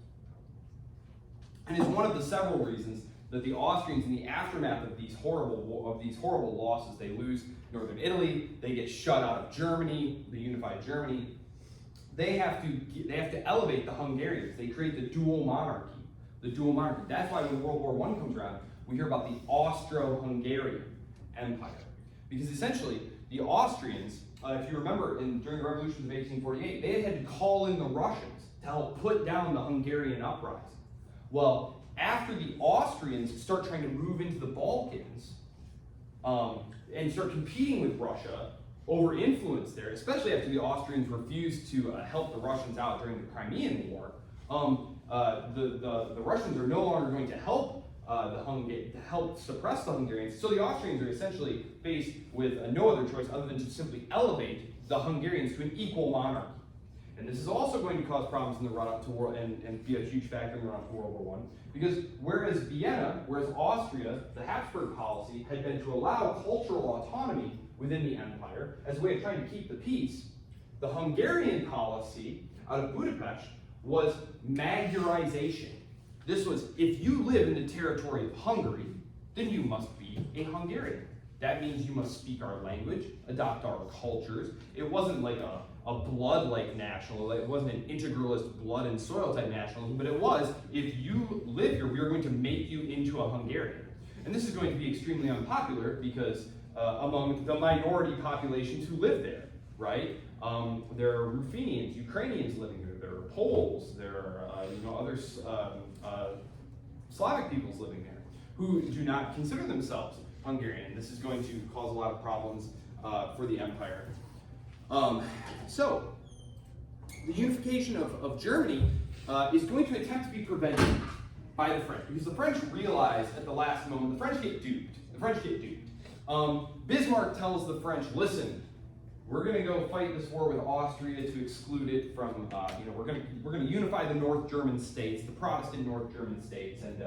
And it's one of the several reasons that the Austrians, in the aftermath of these horrible losses, they lose northern Italy, they get shut out of Germany, the unified Germany. They have to elevate the Hungarians. They create the dual monarchy. The dual monarchy. That's why when World War I comes around, we hear about the Austro-Hungarian Empire. Because essentially, the Austrians, if you remember, during the revolutions of 1848, they had to call in the Russians to help put down the Hungarian uprising. Well, after the Austrians start trying to move into the Balkans and start competing with Russia over influence there, especially after the Austrians refused to help the Russians out during the Crimean War, the Russians are no longer going to help help suppress the Hungarians. So the Austrians are essentially faced with no other choice other than to simply elevate the Hungarians to an equal monarchy. And this is also going to cause problems in the run-up to war and be a huge factor in the run-up to World War I. Because whereas Austria, the Habsburg policy had been to allow cultural autonomy within the empire as a way of trying to keep the peace, the Hungarian policy out of Budapest was Magyarization. This was, if you live in the territory of Hungary, then you must be a Hungarian. That means you must speak our language, adopt our cultures. It wasn't like a blood-like national, it wasn't an integralist blood and soil type nationalism, but it was, if you live here, we are going to make you into a Hungarian. And this is going to be extremely unpopular because among the minority populations who live there, right? There are Ruthenians, Ukrainians living there, there are Poles, there are other Slavic peoples living there who do not consider themselves Hungarian. This is going to cause a lot of problems for the empire. So, the unification of Germany is going to attempt to be prevented by the French, because the French realize at the last moment, the French get duped. Bismarck tells the French, listen, we're going to go fight this war with Austria to exclude it from, we're going to unify the North German states, the Protestant North German states, and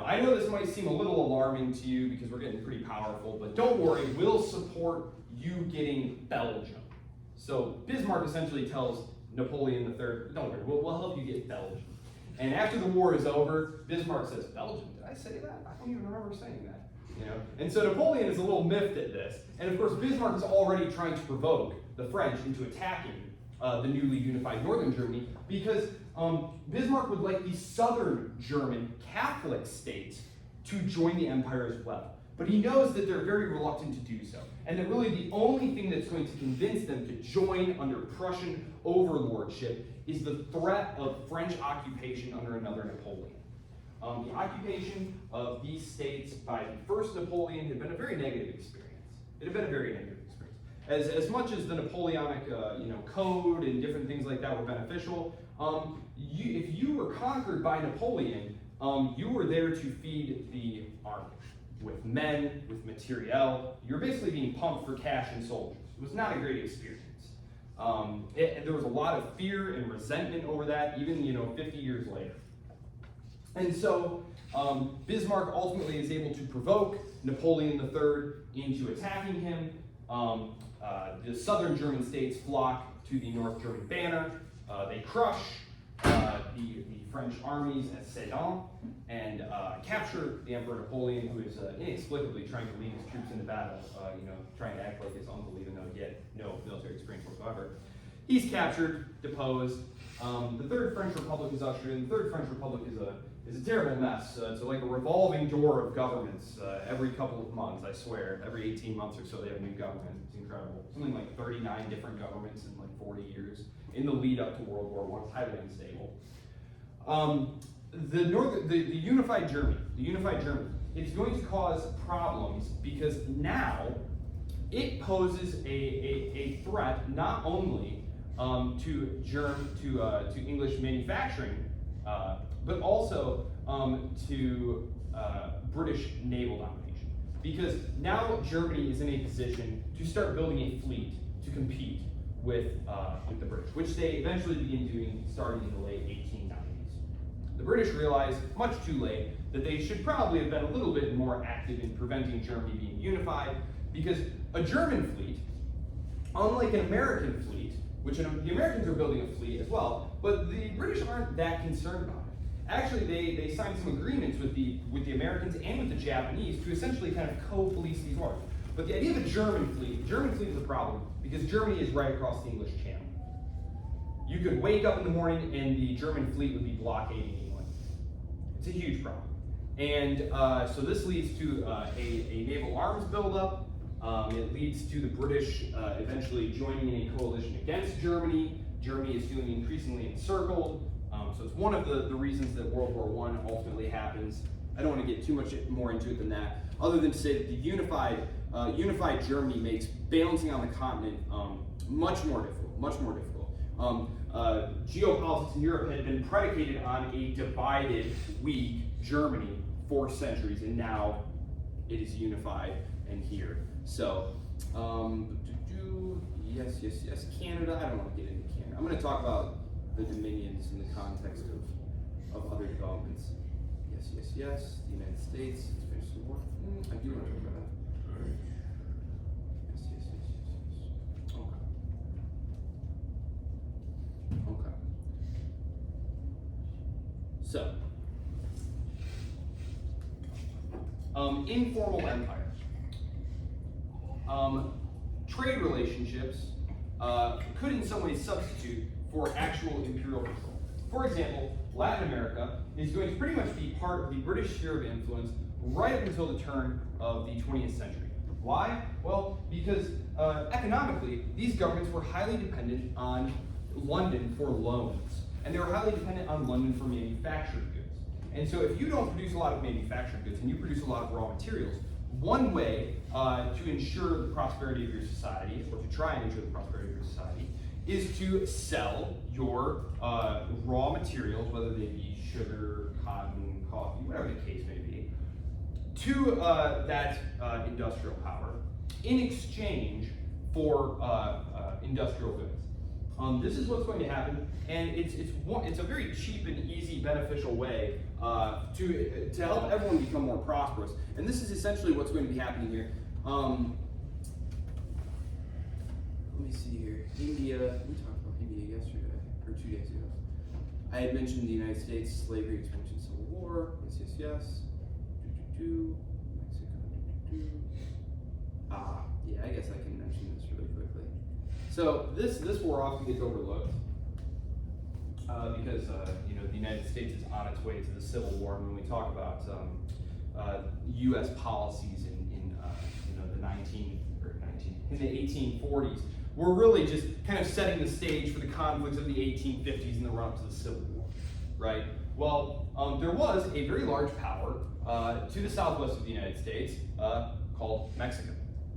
I know this might seem a little alarming to you because we're getting pretty powerful, but don't worry, we'll support you getting Belgium. So Bismarck essentially tells Napoleon III, don't worry, we'll help you get Belgium. And after the war is over, Bismarck says, Belgium, did I say that? I don't even remember saying that. And so Napoleon is a little miffed at this. And of course, Bismarck is already trying to provoke the French into attacking the newly unified northern Germany because Bismarck would like the southern German Catholic states to join the empire as well. But he knows that they're very reluctant to do so. And that really the only thing that's going to convince them to join under Prussian overlordship is the threat of French occupation under another Napoleon. The occupation of these states by the first Napoleon had been a very negative experience. It had been a very negative experience. As much as the Napoleonic code and different things like that were beneficial, if you were conquered by Napoleon, you were there to feed the army with men, with materiel. You're basically being pumped for cash and soldiers. It was not a great experience. There was a lot of fear and resentment over that, even 50 years later. And so Bismarck ultimately is able to provoke Napoleon III into attacking him. The southern German states flock to the North German banner. They crush the French armies at Sedan and capture the Emperor Napoleon, who is inexplicably trying to lead his troops into battle, trying to act like his uncle, even though he had no military experience whatsoever. He's captured, deposed. The Third French Republic is ushered in. The Third French Republic is a terrible mess. It's like a revolving door of governments. Every couple of months, I swear, every 18 months or so, they have a new government. It's incredible. Something like 39 different governments in like 40 years in the lead up to World War I. It's highly unstable. The unified Germany, it's going to cause problems because now it poses a threat not only to English manufacturing, but also to British naval domination. Because now Germany is in a position to start building a fleet to compete with the British, which they eventually begin doing starting in the late 1890s. The British realized, much too late, that they should probably have been a little bit more active in preventing Germany being unified, because a German fleet, unlike an American fleet, which the Americans are building a fleet as well, but the British aren't that concerned about it. Actually, they signed some agreements with the Americans and with the Japanese to essentially kind of co-police these waters. But the idea of a German fleet is a problem because Germany is right across the English Channel. You could wake up in the morning and the German fleet would be blockading England. It's a huge problem. And so this leads to a naval arms buildup. It leads to the British eventually joining in a coalition against Germany. Germany is feeling increasingly encircled. So it's one of the reasons that World War I ultimately happens. I don't want to get too much more into it than that, other than to say that the unified Germany makes balancing on the continent much more difficult. Geopolitics in Europe had been predicated on a divided, weak Germany for centuries, and now it is unified and here. So, yes, Canada. I don't want to get into Canada. I'm going to talk about the dominions in the context of other developments. Yes. The United States. Let's finish some more. I do want to talk about that. Yes. Okay. So, informal empire. Trade relationships could in some ways substitute for actual imperial control. For example, Latin America is going to pretty much be part of the British sphere of influence right up until the turn of the 20th century. Why? Well, because economically, these governments were highly dependent on London for loans, and they were highly dependent on London for manufactured goods. And so if you don't produce a lot of manufactured goods and you produce a lot of raw materials, one way to ensure the prosperity of your society, or to try and ensure the prosperity of your society, is to sell your raw materials, whether they be sugar, cotton, coffee, whatever the case may be, to that industrial power in exchange for industrial goods. This is what's going to happen, and it's a very cheap and easy, beneficial way to help everyone become more prosperous. And this is essentially what's going to be happening here. Let me see here. India. We talked about India yesterday or 2 days ago. I had mentioned the United States slavery expansion civil war. Yes. Mexico. Yeah. I guess I can mention this really quickly. So this war often gets overlooked because the United States is on its way to the Civil War. And when we talk about U.S. policies in the 1840s, we're really just kind of setting the stage for the conflicts of the 1850s and the run-up to the Civil War, right? Well, there was a very large power to the southwest of the United States called Mexico.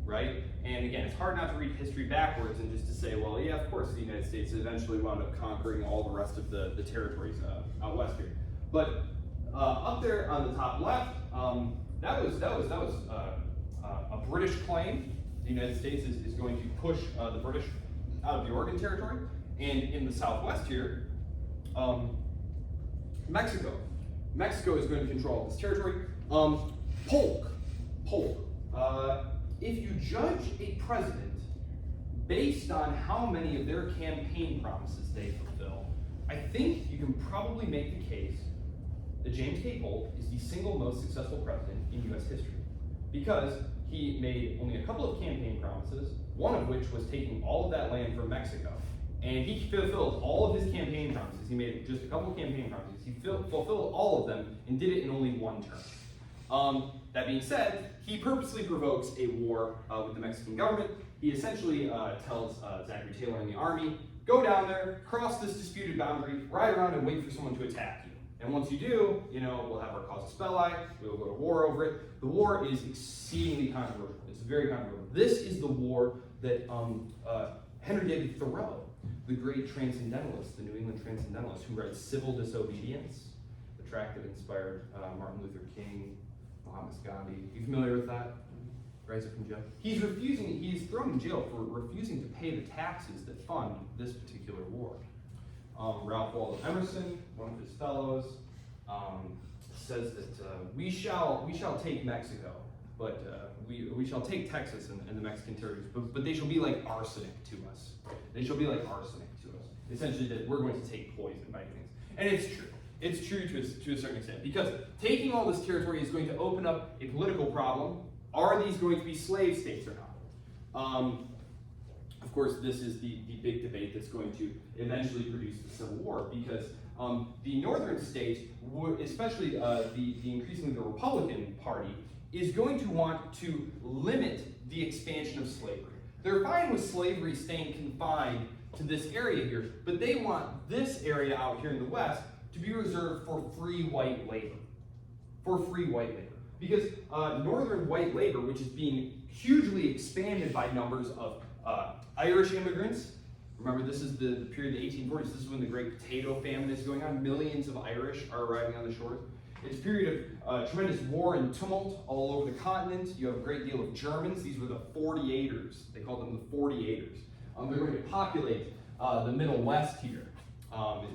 Right? And again, it's hard not to read history backwards and just to say, well, yeah, of course the United States eventually wound up conquering all the rest of the territories out west here. But up there on the top left, that was a British claim. The United States is going to push the British out of the Oregon Territory. And in the southwest here, Mexico is going to control this territory. Polk. If you judge a president based on how many of their campaign promises they fulfill, I think you can probably make the case that James K. Polk is the single most successful president in U.S. history, because he made only a couple of campaign promises, one of which was taking all of that land from Mexico, And he fulfilled all of his campaign promises. He made just a couple of campaign promises. He fulfilled all of them and did it in only one term. That being said, he purposely provokes a war with the Mexican government. He essentially tells Zachary Taylor and the army, go down there, cross this disputed boundary, ride around and wait for someone to attack you. And once you do, we'll have our casus belli, we'll go to war over it. The war is exceedingly controversial. It's very controversial. This is the war that Henry David Thoreau, the great transcendentalist, the New England transcendentalist, who writes Civil Disobedience, the tract that inspired Martin Luther King, Mahatma Gandhi. You familiar with that? Rise Up from Jail. He's thrown in jail for refusing to pay the taxes that fund this particular war. Ralph Waldo Emerson, one of his fellows, says that we shall take Mexico, but we shall take Texas and the Mexican territories, but they shall be like arsenic to us. They shall be like arsenic to us. Essentially, that we're going to take poison by things. And it's true. It's true to a certain extent, because taking all this territory is going to open up a political problem. Are these going to be slave states or not? Of course, this is the big debate that's going to eventually produce the Civil War, because the northern states, especially the increasingly the Republican Party, is going to want to limit the expansion of slavery. They're fine with slavery staying confined to this area here, but they want this area out here in the West to be reserved for free white labor. Because northern white labor, which is being hugely expanded by numbers of Irish immigrants. Remember, this is the period of the 1840s. This is when the Great Potato Famine is going on. Millions of Irish are arriving on the shores. It's a period of tremendous war and tumult all over the continent. You have a great deal of Germans. These were the 48ers. They called them the 48ers. They're going to populate the Middle West here.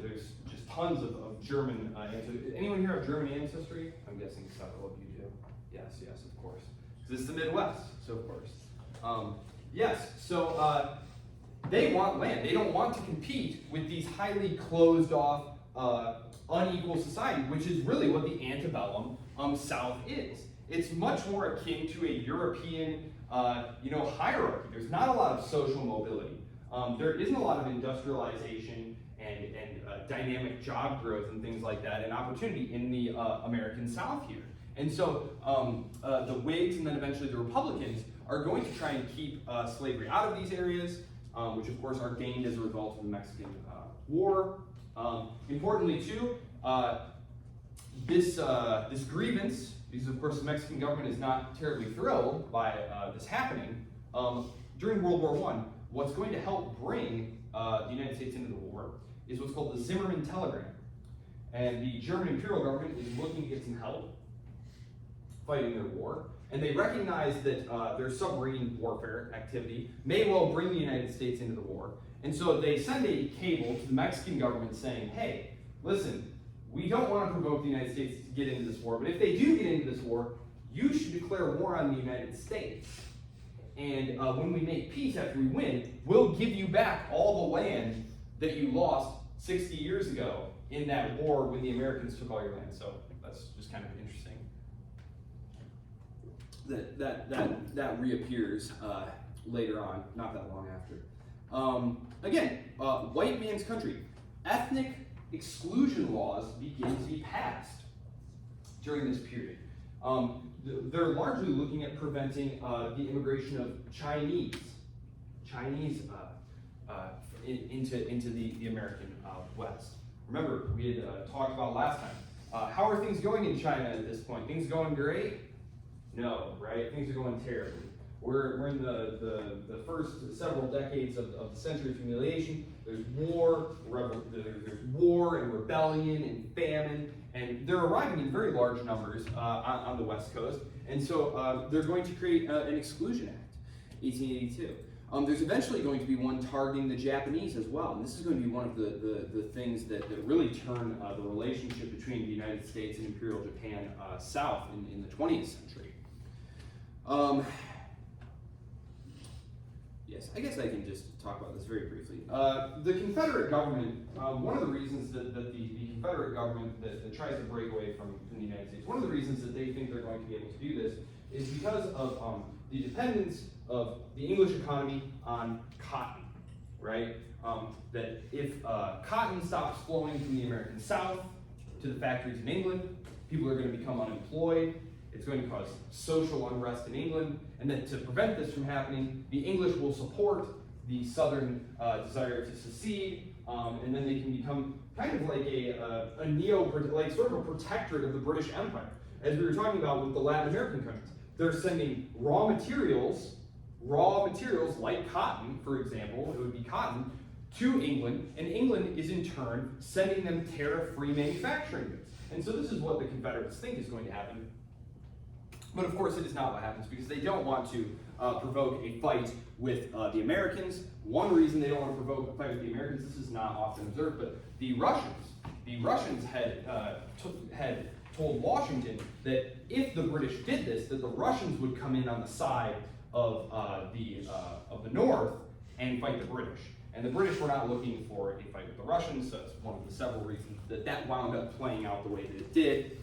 There's just tons of German ancestry. Anyone here have German ancestry? I'm guessing several of you do. Yes, of course. This is the Midwest, so of course. They want land. They don't want to compete with these highly closed off, unequal society, which is really what the antebellum South is. It's much more akin to a European hierarchy. There's not a lot of social mobility. There isn't a lot of industrialization and dynamic job growth and things like that, and opportunity in the American South here. And so the Whigs and then eventually the Republicans are going to try and keep slavery out of these areas, which of course are gained as a result of the Mexican War. Importantly too, this grievance, because of course the Mexican government is not terribly thrilled by this happening, during World War I, what's going to help bring the United States into the war is what's called the Zimmermann Telegram. And the German Imperial government is looking to get some help fighting their war, and they recognize that their submarine warfare activity may well bring the United States into the war. And so they send a cable to the Mexican government saying, hey, listen, we don't want to provoke the United States to get into this war, but if they do get into this war, you should declare war on the United States. And when we make peace after we win, we'll give you back all the land that you lost 60 years ago in that war when the Americans took all your land. So that's just kind of interesting. That reappears later on, not that long after. Again, white man's country. Ethnic exclusion laws begin to be passed during this period. They're largely looking at preventing the immigration of Chinese into the American West. Remember, we had talked about last time. How are things going in China at this point? Things going great? No, right? Things are going terribly. We're in the first several decades of the century of humiliation. There's war and rebellion and famine, and they're arriving in very large numbers on the West Coast. And so they're going to create an Exclusion Act, 1882. There's eventually going to be one targeting the Japanese as well, and this is going to be one of the things that really turn the relationship between the United States and Imperial Japan south in the 20th century. Yes, I guess I can just talk about this very briefly. The Confederate government, one of the reasons that the Confederate government that tries to break away from the United States, one of the reasons that they think they're going to be able to do this is because of the dependence of the English economy on cotton, right? That if cotton stops flowing from the American South to the factories in England, people are going to become unemployed. It's going to cause social unrest in England, and that to prevent this from happening, the English will support the Southern desire to secede, and then they can become kind of like like sort of a protectorate of the British Empire. As we were talking about with the Latin American countries, they're sending raw materials like cotton, for example, it would be cotton, to England, and England is in turn sending them tariff-free manufacturing goods. And so this is what the Confederates think is going to happen. But of course it is not what happens, because they don't want to provoke a fight with the Americans. One reason they don't want to provoke a fight with the Americans, this is not often observed, but the Russians had told Washington that if the British did this, that the Russians would come in on the side of the North and fight the British. And the British were not looking for a fight with the Russians, so it's one of the several reasons that wound up playing out the way that it did.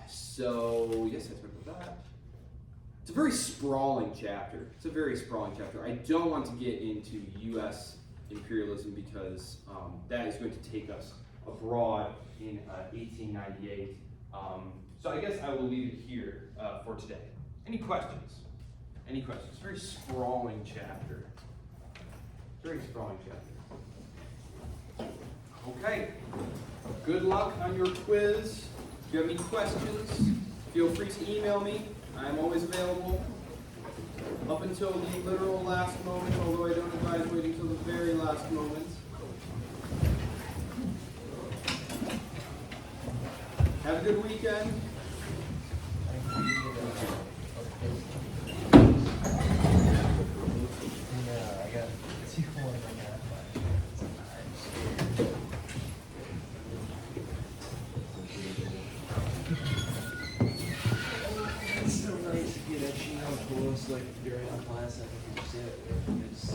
So, yes, I talked about that. It's a very sprawling chapter. I don't want to get into U.S. imperialism because that is going to take us abroad in 1898. So I guess I will leave it here for today. Any questions? It's a very sprawling chapter. Okay. Good luck on your quiz. If you have any questions, feel free to email me. I'm always available up until the literal last moment, although I don't advise waiting until the very last moment. Have a good weekend. Like during our class, I think you see it. It's